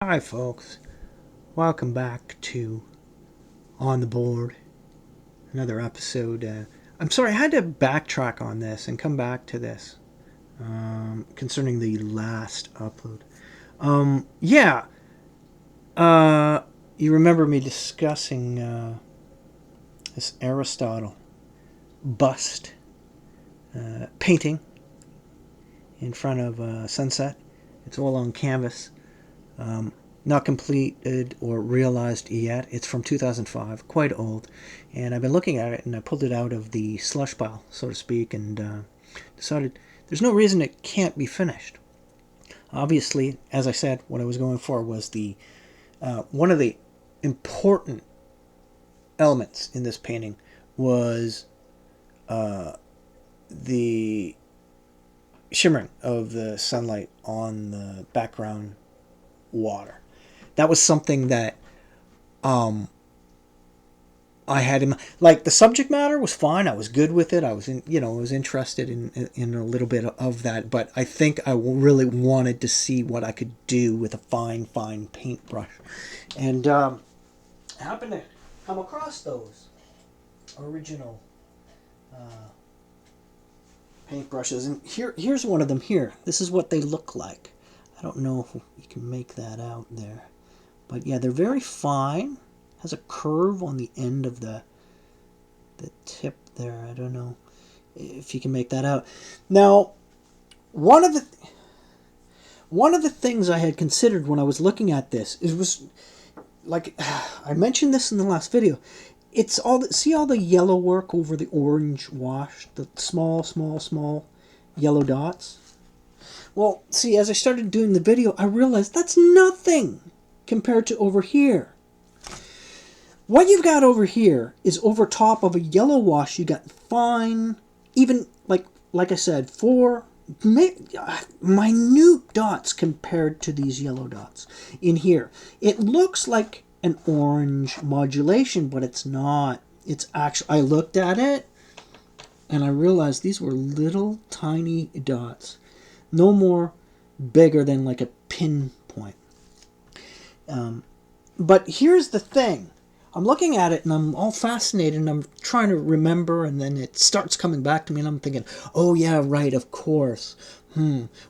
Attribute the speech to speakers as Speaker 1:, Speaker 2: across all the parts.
Speaker 1: Hi folks, welcome back to On the Board, another episode. I'm sorry, I had to backtrack on this and come back to this concerning the last upload. Yeah, you remember me discussing this Aristotle bust painting in front of sunset. It's all on canvas. Not completed or realized yet. It's from 2005, quite old. And I've been looking at it, and I pulled it out of the slush pile, so to speak, and decided there's no reason it can't be finished. Obviously, as I said, what I was going for was the one of the important elements in this painting was the shimmering of the sunlight on the background water. That was something that I had in like the subject matter was fine. I was good with it. I was I was interested in a little bit of that, but I think I really wanted to see what I could do with a fine paintbrush, and I happened to come across those original paintbrushes, and here's one of them here. This is what they look like. I don't know if you can make that out there. But yeah, they're very fine. Has a curve on the end of the tip there. I don't know if you can make that out. Now, one of the things I had considered when I was looking at this was like I mentioned this in the last video. It's see all the yellow work over the orange wash, the small yellow dots. Well, see, as I started doing the video, I realized that's nothing compared to over here. What you've got over here is over top of a yellow wash, you got fine, even like I said, 4 minute dots compared to these yellow dots in here. It looks like an orange modulation, but it's not. It's actually, I looked at it and I realized these were little tiny dots. No more bigger than like a pinpoint. But here's the thing. I'm looking at it and I'm all fascinated and I'm trying to remember, and then it starts coming back to me and I'm thinking, oh yeah, right, of course.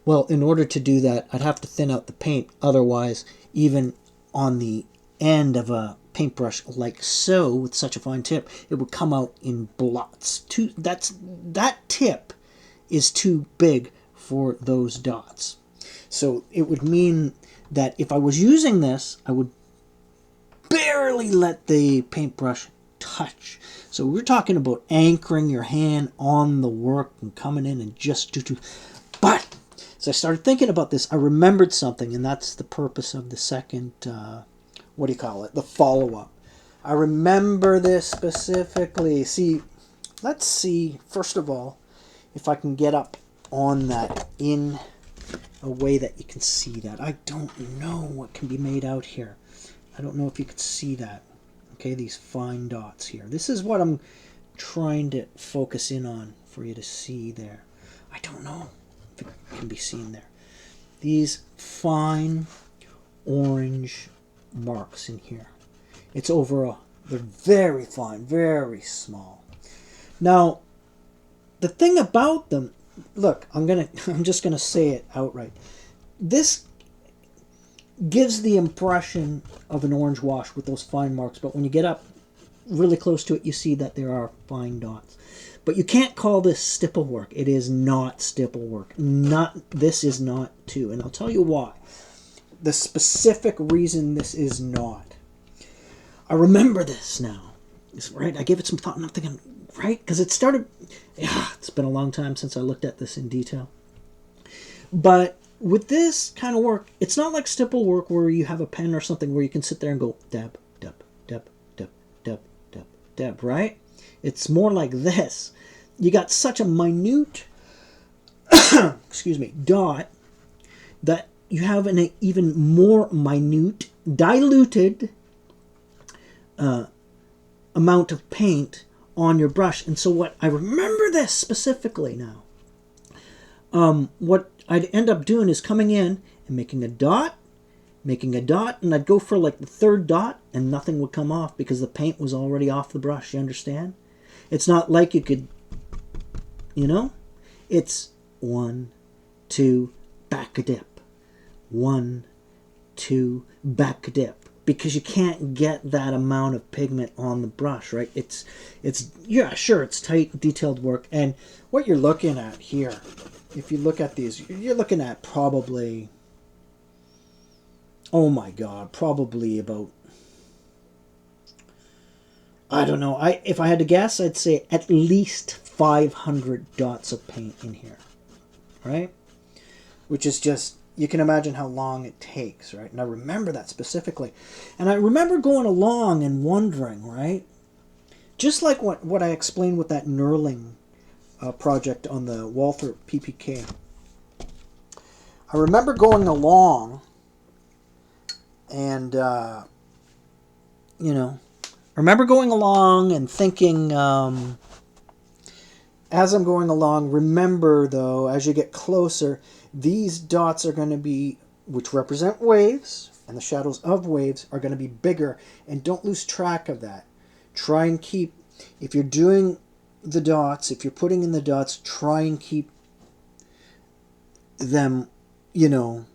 Speaker 1: Well, in order to do that, I'd have to thin out the paint. Otherwise, even on the end of a paintbrush like so, with such a fine tip, it would come out in blots. That tip is too big for those dots. So it would mean that if I was using this, I would barely let the paintbrush touch. So we're talking about anchoring your hand on the work and coming in and just do. But as I started thinking about this, I remembered something, and that's the purpose of the second, the follow-up. I remember this specifically. Let's see, first of all, if I can get up on that in a way that you can see that. I don't know what can be made out here. I don't know if you could see that. Okay, these fine dots here. This is what I'm trying to focus in on for you to see there. I don't know if it can be seen there. These fine orange marks in here. It's overall. They're very fine, very small. Now, the thing about them, look, I'm just gonna say it outright. This gives the impression of an orange wash with those fine marks, but when you get up really close to it, you see that there are fine dots. But you can't call this stipple work. It is not stipple work. This is not too, and I'll tell you why. The specific reason this is not. I remember this now. Right? I gave it some thought, and I'm thinking, right? Because it started. Yeah, it's been a long time since I looked at this in detail. But with this kind of work, it's not like stipple work where you have a pen or something where you can sit there and go dab, dab, dab, dab, dab, dab, dab, right? It's more like this. You got such a minute, dot that you have an even more minute, diluted amount of paint on your brush. And so what I remember this specifically now, what I'd end up doing is coming in and making a dot making a dot, and I'd go for like the third dot and nothing would come off because the paint was already off the brush. You understand? It's not like you could, you know? It's 1, 2, back a dip. 1, 2, back a dip. Because you can't get that amount of pigment on the brush, right? It's yeah, sure, it's tight, detailed work. And what you're looking at here, if you look at these, you're looking at probably, oh my God, probably about, I don't know. If I had to guess, I'd say at least 500 dots of paint in here, right? Which is just, you can imagine how long it takes, right? And I remember that specifically. And I remember going along and wondering, right? Just like what I explained with that knurling project on the Walther PPK. I remember going along and, you know, I remember going along and thinking, as I'm going along, remember though, as you get closer, these dots are going to be, which represent waves, and the shadows of waves are going to be bigger, and don't lose track of that. Try and keep, if you're doing the dots, if you're putting in the dots, try and keep them, you know,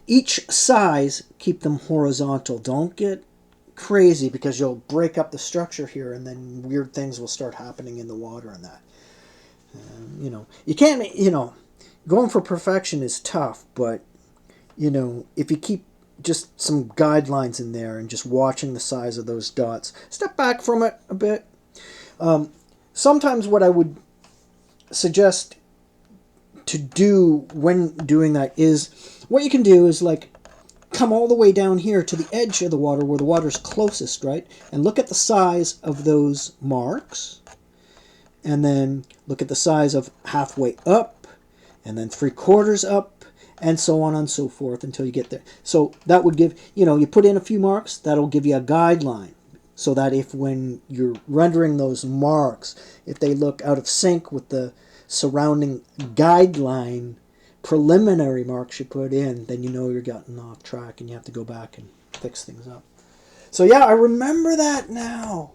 Speaker 1: each size, keep them horizontal. Don't get crazy because you'll break up the structure here and then weird things will start happening in the water and that. You know, you can't, you know, going for perfection is tough, but, you know, if you keep just some guidelines in there and just watching the size of those dots, step back from it a bit. Sometimes what I would suggest to do when doing that is, what you can do is like come all the way down here to the edge of the water where the water's closest, right? And look at the size of those marks. And then look at the size of halfway up, and then 3/4 up, and so on and so forth until you get there. So that would give, you know, you put in a few marks, that'll give you a guideline. So that if when you're rendering those marks, if they look out of sync with the surrounding guideline preliminary marks you put in, then you know you're getting off track and you have to go back and fix things up. So yeah, I remember that now.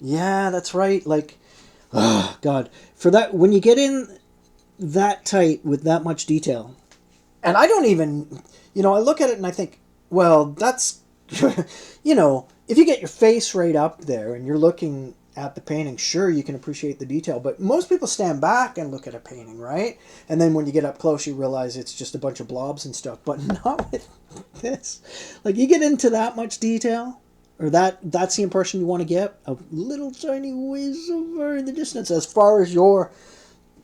Speaker 1: Yeah, that's right. Like, oh God, for that, when you get in that tight with that much detail, and I don't even, you know, I look at it and I think, well, that's, you know, if you get your face right up there and you're looking at the painting, sure, you can appreciate the detail, but most people stand back and look at a painting, right? And then when you get up close, you realize it's just a bunch of blobs and stuff, but not with this. Like, you get into that much detail, or that's the impression you want to get of little tiny waves over in the distance, as far as your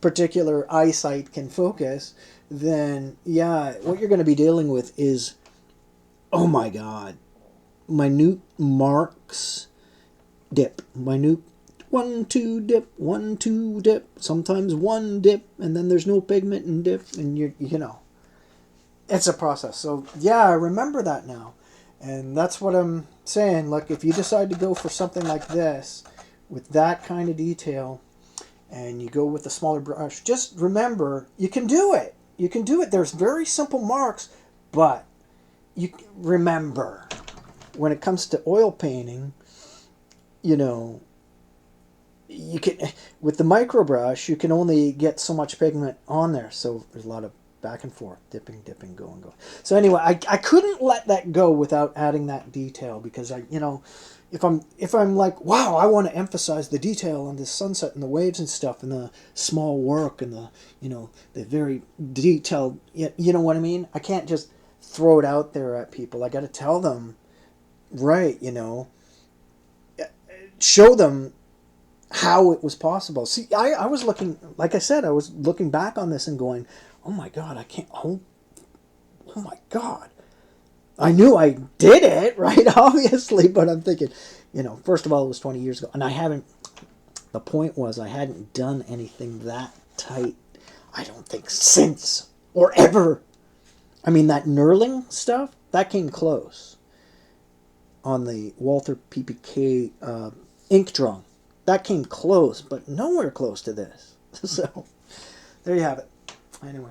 Speaker 1: particular eyesight can focus, then yeah, what you're going to be dealing with is, oh my God, minute marks, dip, minute 1, 2 dip, 1, 2 dip, sometimes 1 dip, and then there's no pigment and dip, and you know, it's a process. So yeah, I remember that now. And that's what I'm saying. Look, if you decide to go for something like this, with that kind of detail, and you go with a smaller brush, just remember, you can do it. You can do it. There's very simple marks, but you remember, when it comes to oil painting, you know, you can, with the micro brush, you can only get so much pigment on there. So there's a lot of back and forth, dipping, going. So anyway, I couldn't let that go without adding that detail, because I, you know, if I'm like, wow, I want to emphasize the detail on this sunset and the waves and stuff and the small work and the, you know, the very detailed, you know what I mean? I can't just throw it out there at people. I got to tell them, right, you know, show them how it was possible. See, I was looking, like I said, I was looking back on this and going, oh my God, I can't, oh my God. I knew I did it, right? Obviously, but I'm thinking, you know, first of all, it was 20 years ago. And the point was, I hadn't done anything that tight, I don't think, since or ever. I mean, that knurling stuff, that came close on the Walther PPK ink drawing. That came close, but nowhere close to this. So, there you have it. Anyway,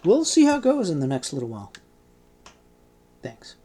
Speaker 1: we'll see how it goes in the next little while. Thanks.